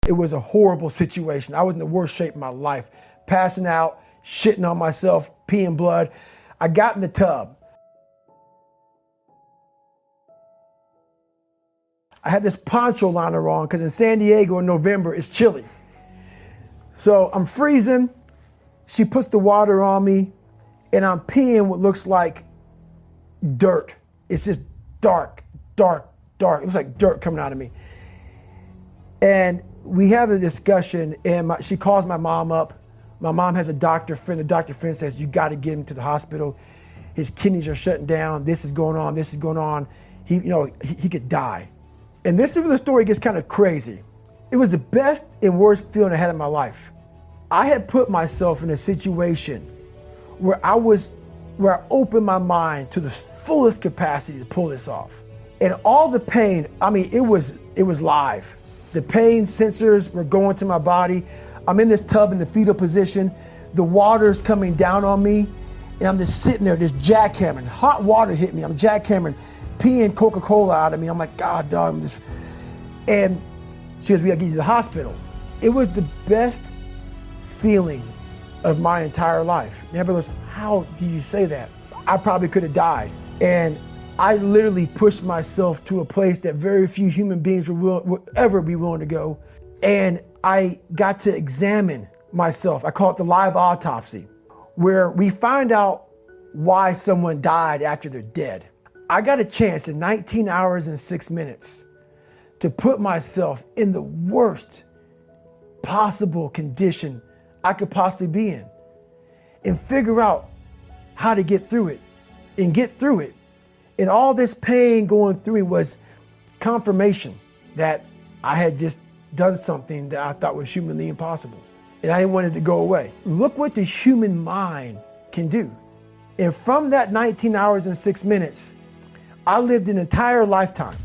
It was a horrible situation. I was in the worst shape of my life, passing out, shitting on myself, peeing blood. I got in the tub. I had this poncho liner on because in San Diego in November, it's chilly. So I'm freezing. She puts the water on me and I'm peeing what looks like dirt. It's just dark, dark, dark. It looks like dirt coming out of me. And we have a discussion and she calls my mom up. My mom has a doctor friend. The doctor friend says, you got to get him to the hospital. His kidneys are shutting down. This is going on. This is going on. He could die. And this is where the story gets kind of crazy. It was the best and worst feeling I had in my life. I had put myself in a situation where I opened my mind to the fullest capacity to pull this off. And all the pain, I mean, it was live. The pain sensors were going to my body. I'm in this tub in the fetal position. The water's coming down on me. And I'm just sitting there, just jackhammering. Hot water hit me. I'm jackhammering, peeing Coca-Cola out of me. I'm like, God, dog, I'm just. And she goes, we gotta get you to the hospital. It was the best feeling of my entire life. And everybody goes, how do you say that? I probably could have died. And I literally pushed myself to a place that very few human beings would ever be willing to go. And I got to examine myself. I call it the live autopsy, where we find out why someone died after they're dead. I got a chance in 19 hours and 6 minutes to put myself in the worst possible condition I could possibly be in and figure out how to get through it and get through it. And all this pain going through me was confirmation that I had just done something that I thought was humanly impossible. And I didn't want it to go away. Look what the human mind can do. And from that 19 hours and 6 minutes, I lived an entire lifetime.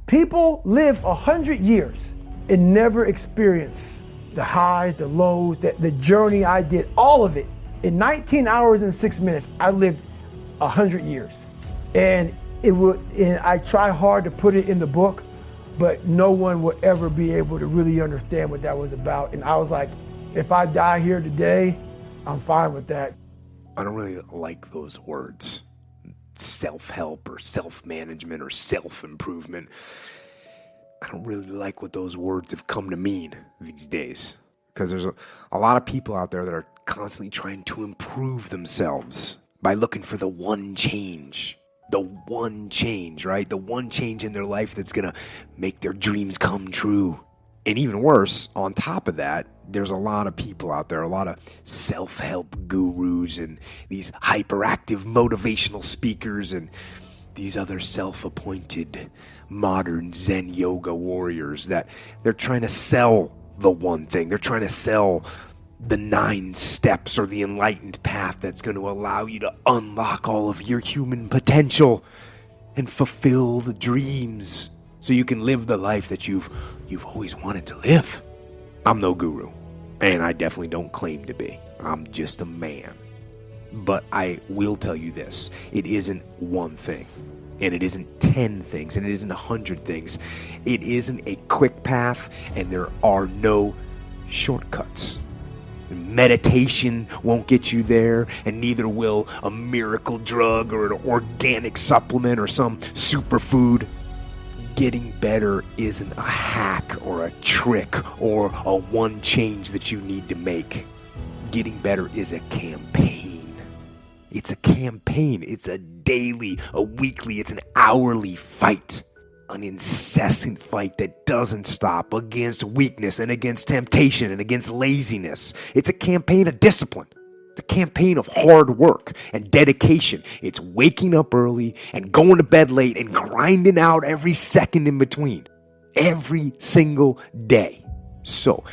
People live 100 years and never experience the highs, the lows, the journey I did, all of it. In 19 hours and 6 minutes, I lived 100 years. And I try hard to put it in the book, but no one will ever be able to really understand what that was about. And I was like, if I die here today, I'm fine with that. I don't really like those words. Self-help or self-management or self-improvement. I don't really like what those words have come to mean these days. Because there's a lot of people out there that are constantly trying to improve themselves by looking for the one change. The one change, right? The one change in their life that's going to make their dreams come true. And even worse, on top of that, there's a lot of people out there, a lot of self-help gurus and these hyperactive motivational speakers and these other self-appointed modern Zen yoga warriors that they're trying to sell the one thing. They're trying to sell the 9 steps or the enlightened path that's going to allow you to unlock all of your human potential and fulfill the dreams so you can live the life that you've always wanted to live. I'm no guru, and I definitely don't claim to be. I'm just a man. But I will tell you this, it isn't one thing, and it isn't 10 things, and it isn't 100 things. It isn't a quick path, and there are no shortcuts. Meditation won't get you there, and neither will a miracle drug or an organic supplement or some superfood. Getting better isn't a hack or a trick or a one change that you need to make. Getting better is a campaign. It's a campaign. It's a daily, a weekly, it's an hourly fight. An incessant fight that doesn't stop against weakness and against temptation and against laziness. It's a campaign of discipline. It's a campaign of hard work and dedication. It's waking up early and going to bed late and grinding out every second in between. Every single day. So,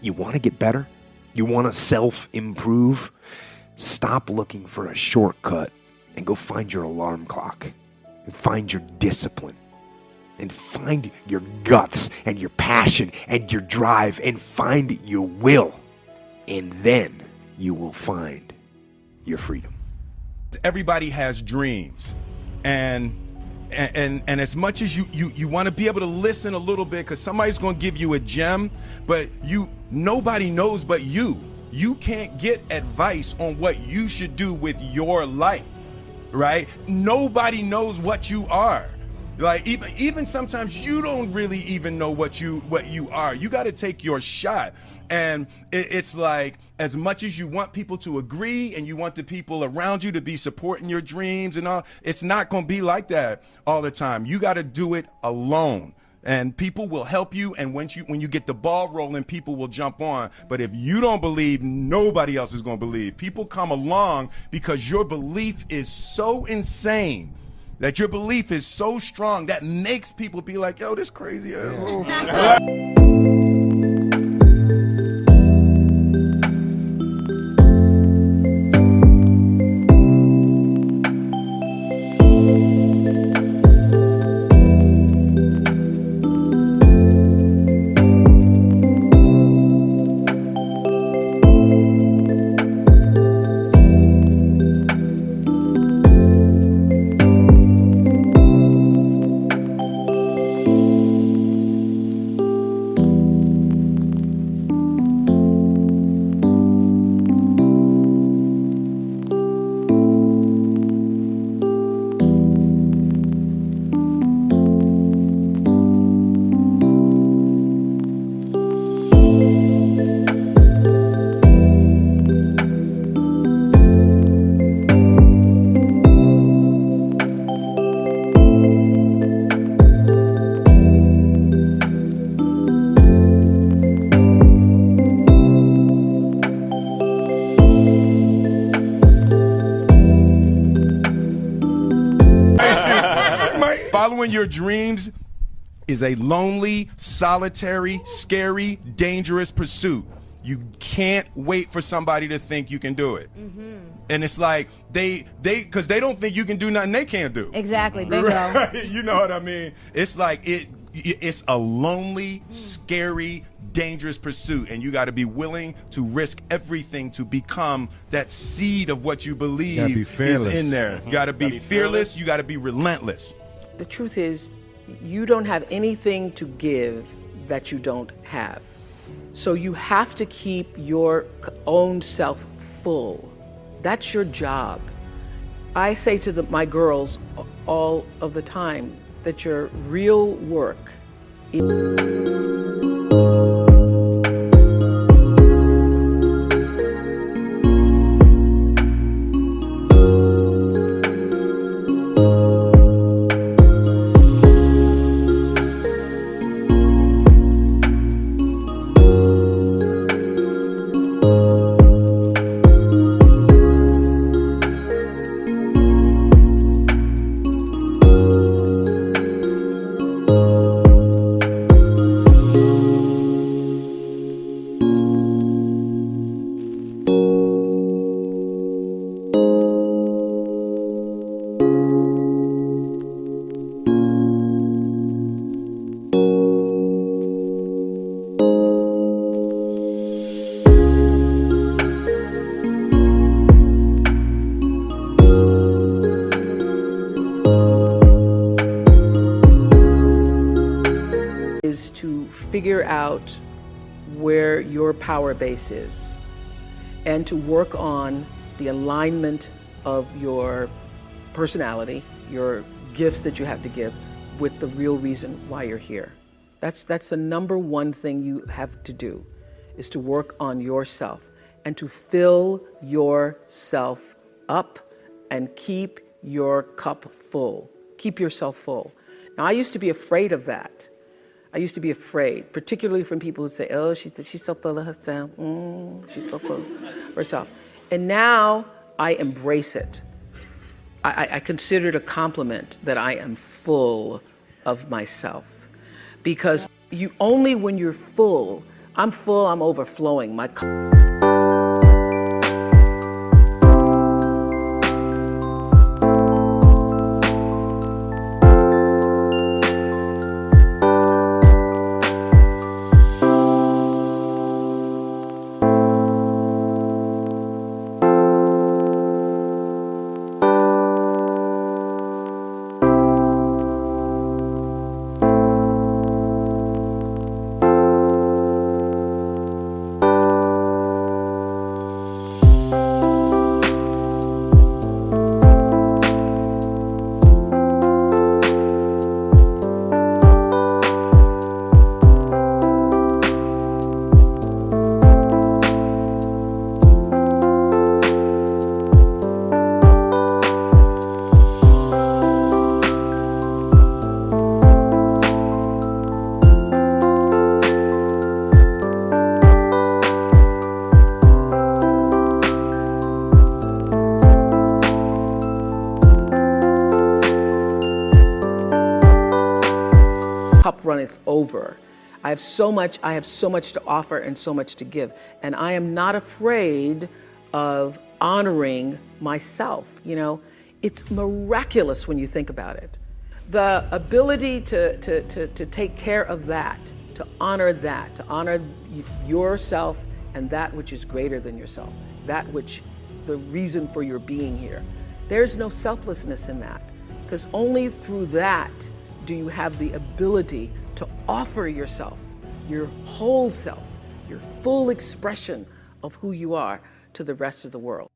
you want to get better? You want to self-improve? Stop looking for a shortcut and go find your alarm clock. And find your discipline. And find your guts and your passion and your drive and find your will. And then you will find your freedom. Everybody has dreams, and and as much as you want to be able to listen a little bit, because somebody's going to give you a gem, but nobody knows but you. You can't get advice on what you should do with your life, right? Nobody knows what you are. Like even sometimes you don't really even know what you are. You got to take your shot. And it's like, as much as you want people to agree and you want the people around you to be supporting your dreams and all, it's not going to be like that all the time. You got to do it alone. And people will help you, and when you get the ball rolling, people will jump on. But if you don't believe, nobody else is going to believe. People come along because your belief is so insane, that your belief is so strong, that makes people be like, yo, this crazy asshole. Following your dreams is a lonely, solitary, scary, dangerous pursuit. You can't wait for somebody to think you can do it. Mm-hmm. And it's like because they don't think you can do nothing they can't do. Exactly, bingo. Right? You know what I mean? It's like it's a lonely, scary, dangerous pursuit, and you got to be willing to risk everything to become that seed of what you believe is in there. You got to be fearless. You got to be relentless. The truth is, you don't have anything to give that you don't have. So you have to keep your own self full. That's your job. I say to my girls all of the time that your real work is to figure out where your power base is and to work on the alignment of your personality, your gifts that you have to give, with the real reason why you're here. That's the number one thing you have to do, is to work on yourself and to fill yourself up and keep your cup full. Keep yourself full. Now, I used to be afraid of that. I used to be afraid, particularly from people who say, oh, she's so full of herself. She's so full of herself. And now I embrace it. I consider it a compliment that I am full of myself. Because only when you're full, I'm overflowing. My over. I have so much to offer and so much to give. And I am not afraid of honoring myself. You know, it's miraculous when you think about it. The ability to take care of that, to honor yourself and that which is greater than yourself, that which the reason for your being here. There's no selflessness in that, because only through that do you have the ability to offer yourself, your whole self, your full expression of who you are to the rest of the world.